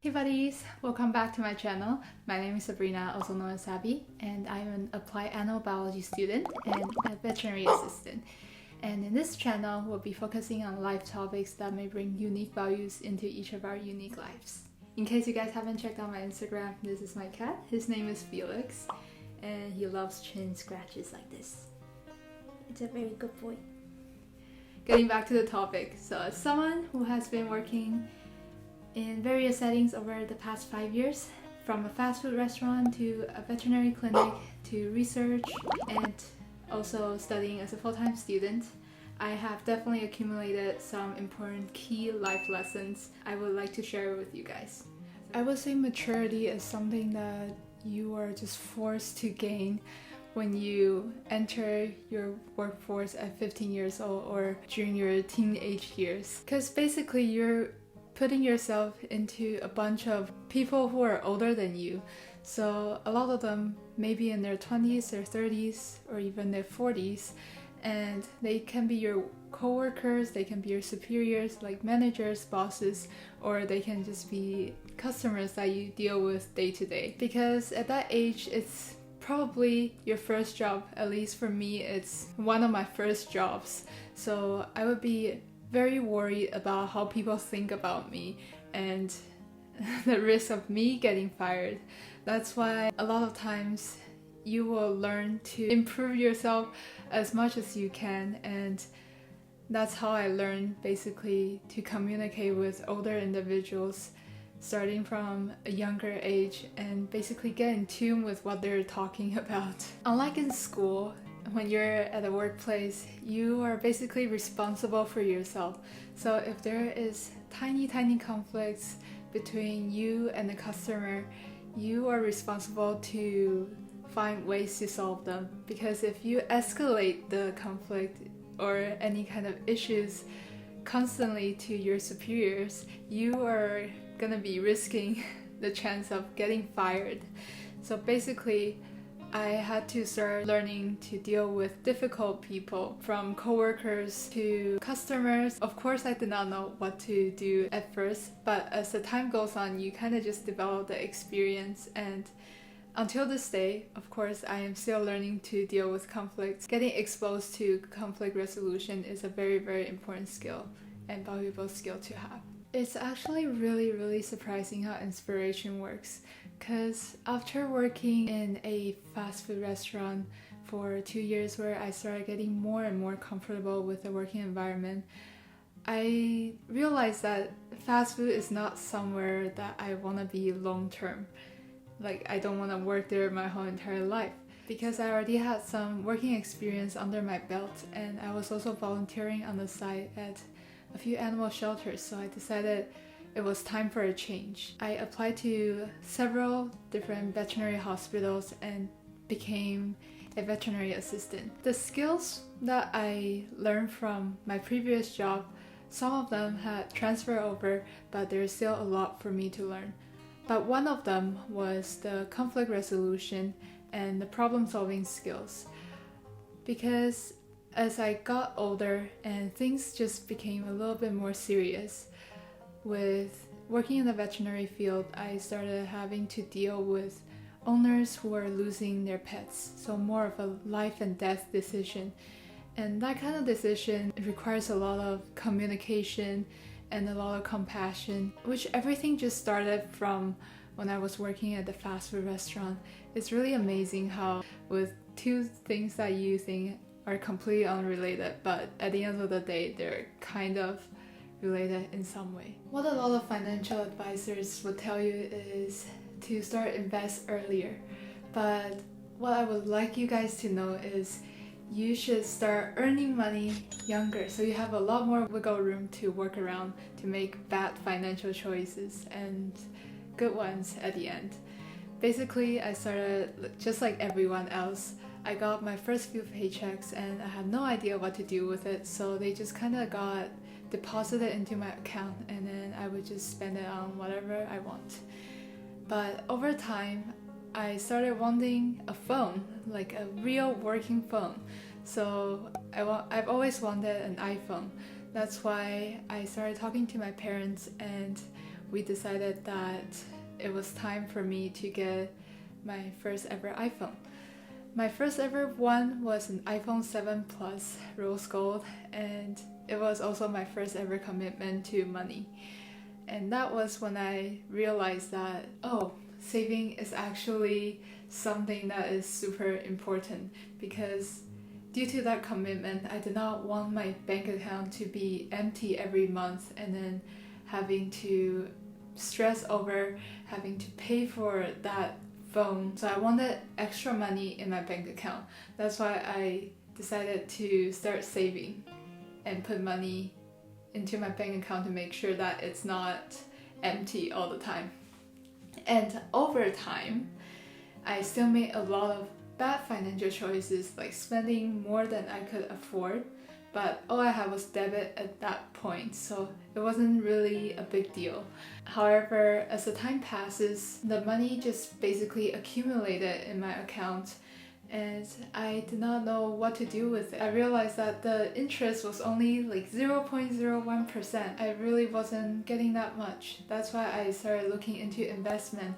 Hey buddies, welcome back to my channel. My name is Sabrina, also known as Abby, and I'm an applied animal biology student and a veterinary assistant. And in this channel, we'll be focusing on life topics that may bring unique values into each of our unique lives. In case you guys haven't checked out my Instagram, this is my cat. His name is Felix, and he loves chin scratches like this. It's a very good boy. Getting back to the topic, so as someone who has been working in various settings over the past 5 years, from a fast food restaurant to a veterinary clinic to research and also studying as a full-time student, I have definitely accumulated some important key life lessons I would like to share with you guys. I would say maturity is something that you are just forced to gain when you enter your workforce at 15 years old or during your teenage years, because basically you're putting yourself into a bunch of people who are older than you. So a lot of them may be in their 20s, their 30s, or even their 40s, and they can be your co-workers, they can be your superiors like managers, bosses, or they can just be customers that you deal with day to day. Because at that age, it's probably your first job. At least for me, it's one of my first jobs. So I would be very worried about how people think about me and the risk of me getting fired. That's why a lot of times you will learn to improve yourself as much as you can, and that's how I learned basically to communicate with older individuals starting from a younger age and basically get in tune with what they're talking about. Unlike in school, when you're at a workplace, you are basically responsible for yourself. So if there is tiny conflicts between you and the customer, you are responsible to find ways to solve them. Because if you escalate the conflict or any kind of issues constantly to your superiors, you are gonna be risking the chance of getting fired. So basically, I had to start learning to deal with difficult people, from coworkers to customers. Of course, I did not know what to do at first, but as the time goes on, you kind of just develop the experience, and until this day, of course, I am still learning to deal with conflicts. Getting exposed to conflict resolution is a very important skill and valuable skill to have. It's actually really surprising how inspiration works, because after working in a fast food restaurant for 2 years, where I started getting more and more comfortable with the working environment, I realized that fast food is not somewhere that I want to be long term. Like, I don't want to work there my whole entire life, because I already had some working experience under my belt, and I was also volunteering on the side at a few animal shelters, so I decided it was time for a change. I applied to several different veterinary hospitals and became a veterinary assistant. The skills that I learned from my previous job, some of them had transferred over, but there's still a lot for me to learn. But one of them was the conflict resolution and the problem-solving skills. Because as I got older and things just became a little bit more serious, with working in the veterinary field, I started having to deal with owners who are losing their pets, so more of a life and death decision. And that kind of decision requires a lot of communication and a lot of compassion, which everything just started from when I was working at the fast food restaurant. It's really amazing how with two things that you think are completely unrelated, but at the end of the day, they're kind of related in some way. What a lot of financial advisors would tell you is to start invest earlier. But what I would like you guys to know is you should start earning money younger, so you have a lot more wiggle room to work around to make bad financial choices and good ones at the end. Basically, I started just like everyone else. I got my first few paychecks and I had no idea what to do with it, so they just kind of got deposited into my account, and then I would just spend it on whatever I want. But over time, I started wanting a phone, like a real working phone. So I've always wanted an iPhone. That's why I started talking to my parents, and we decided that it was time for me to get my first ever iPhone. My first ever one was an iPhone 7 Plus rose gold, and it was also my first ever commitment to money. And that was when I realized that, saving is actually something that is super important, because due to that commitment, I did not want my bank account to be empty every month and then having to stress over having to pay for that phone. So I wanted extra money in my bank account. That's why I decided to start saving and put money into my bank account to make sure that it's not empty all the time. And over time, I still made a lot of bad financial choices, like spending more than I could afford, but all I had was debit at that point, so it wasn't really a big deal. However, as the time passes, the money just basically accumulated in my account, and I did not know what to do with it. I realized that the interest was only like 0.01%. I really wasn't getting that much. That's why I started looking into investment,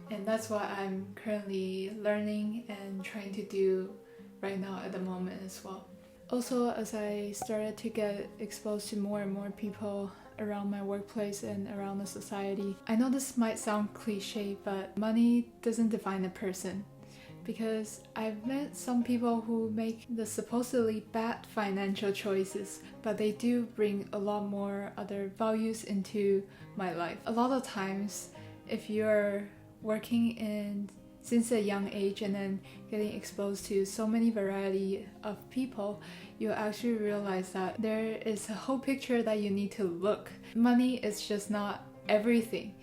and that's what I'm currently learning and trying to do right now at the moment as well. Also, as I started to get exposed to more and more people around my workplace and around the society, I know this might sound cliche, but money doesn't define a person. Because I've met some people who make the supposedly bad financial choices, but they do bring a lot more other values into my life. A lot of times, if you're working since a young age and then getting exposed to so many variety of people, you actually realize that there is a whole picture that you need to look. Money is just not everything,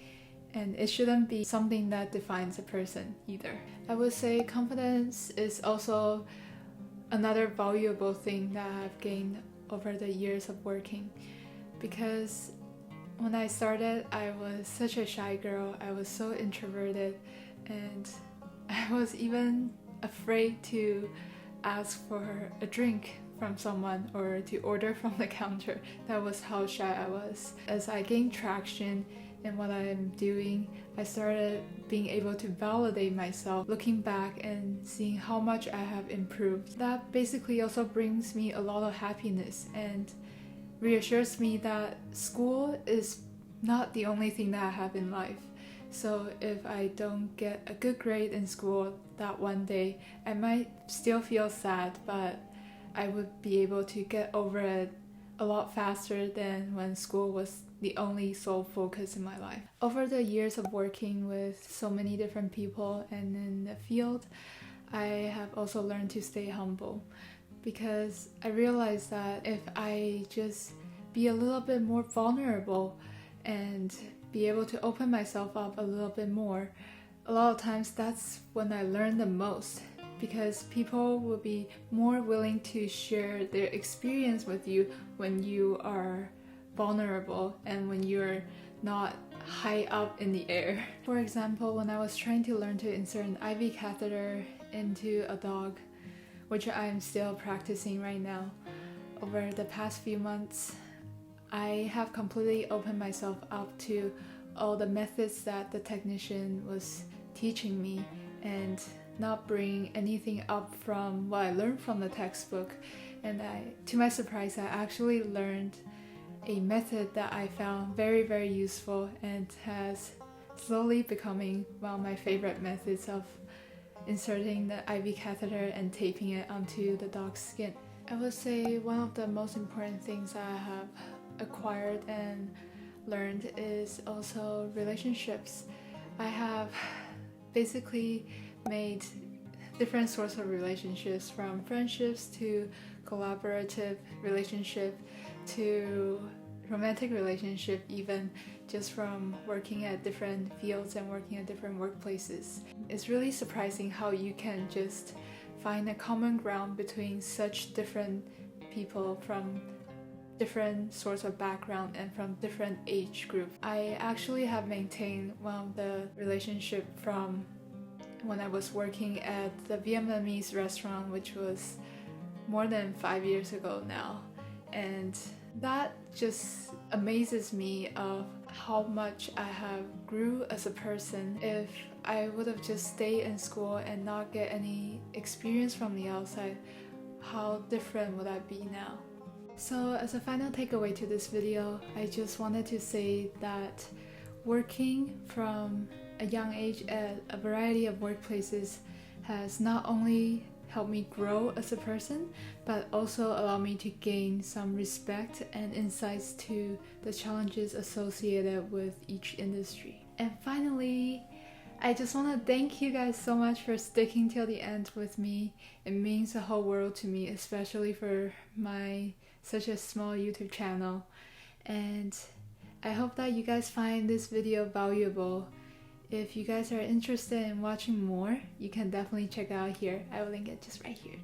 and it shouldn't be something that defines a person either. I would say confidence is also another valuable thing that I've gained over the years of working, because when I started, I was such a shy girl. I was so introverted, and I was even afraid to ask for a drink from someone or to order from the counter. That was how shy I was. As I gained traction in what I'm doing, I started being able to validate myself, looking back and seeing how much I have improved. That basically also brings me a lot of happiness and reassures me that school is not the only thing that I have in life. So if I don't get a good grade in school that one day, I might still feel sad, but I would be able to get over it a lot faster than when school was the only sole focus in my life. Over the years of working with so many different people and in the field, I have also learned to stay humble, because I realized that if I just be a little bit more vulnerable and be able to open myself up a little bit more, a lot of times that's when I learn the most, because people will be more willing to share their experience with you when you are vulnerable and when you're not high up in the air. For example, when I was trying to learn to insert an IV catheter into a dog, which I'm still practicing right now, over the past few months, I have completely opened myself up to all the methods that the technician was teaching me and not bring anything up from what I learned from the textbook. And to my surprise, I actually learned a method that I found very, very useful and has slowly becoming one of my favorite methods of inserting the IV catheter and taping it onto the dog's skin. I would say one of the most important things that I have acquired and learned is also relationships. I have basically made different sorts of relationships, from friendships to collaborative relationship to romantic relationship, even just from working at different fields and working at different workplaces. It's really surprising how you can just find a common ground between such different people from different sorts of background and from different age groups. I actually have maintained one of the relationship from when I was working at the Vietnamese restaurant, which was more than 5 years ago now. And that just amazes me of how much I have grew as a person. If I would have just stayed in school and not get any experience from the outside, how different would I be now? So as a final takeaway to this video, I just wanted to say that working from a young age at a variety of workplaces has not only helped me grow as a person, but also allowed me to gain some respect and insights to the challenges associated with each industry. And finally, I just want to thank you guys so much for sticking till the end with me. It means the whole world to me, especially for my such a small YouTube channel. And I hope that you guys find this video valuable. If you guys are interested in watching more, you can definitely check out here. I will link it just right here.